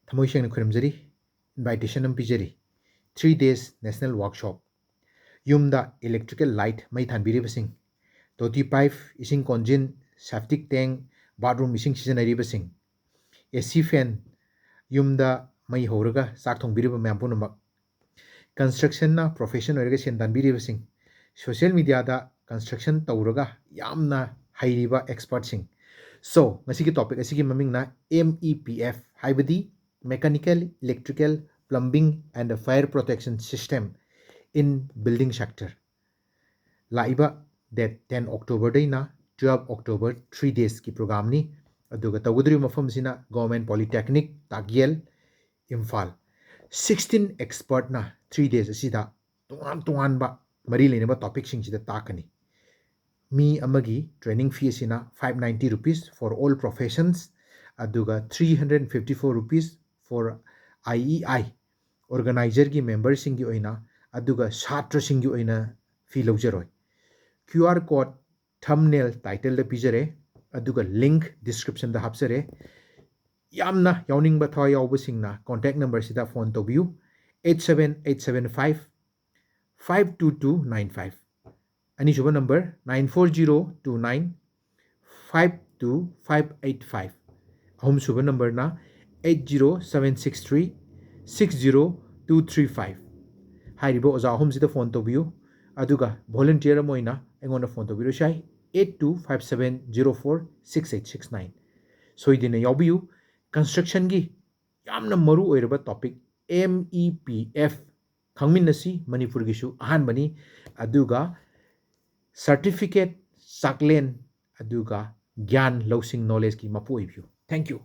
Thamoy siyang khurumjari invitation am pijari 3 days national workshop yumda electrical light mai thanbiribasing toti pipe ising konjin septic tank bathroom ising sijanaribasing AC fan yumda mai horaga sak thongbiriba mayam punamak construction na profession oiraga sen tanbiribasing social media da construction tawraga yamna hairiba expert sing so ngasi ki topic asigi maming na MEPF haibadi mechanical electrical plumbing and fire protection system in building sector laiba that 10 October day na 12 October 3 days ki program ni aduga tawudri mafam sina government polytechnic Takyel Imphal 16 expert na 3 days asida tungan ba mari lene ba topic sing sida takani mi amagi training fee asina 590 rupees for all professions aduga 354 rupees for IEI organizer ki member sing gi oina aduga chhatra sing gi oina fee lawjaroi QR code thumbnail title da pijare aduga link description da hapsare yamna yawning ba thaw yaw singna contact number sida phone tobiu 87875 52295 ani suba number 94029 52585 ahum suba number na 80763 60235 hairibo oza ahum sida phone tobiu aduga volunteer moina engona phone tobiru shai 8257046869 soidine yabiu construction gi yamna maru oiraba topic MEPF khangminasi manipur gisu ahan bani aduga certificate saklen aduga gyan losing knowledge ki mapu oibiu thank you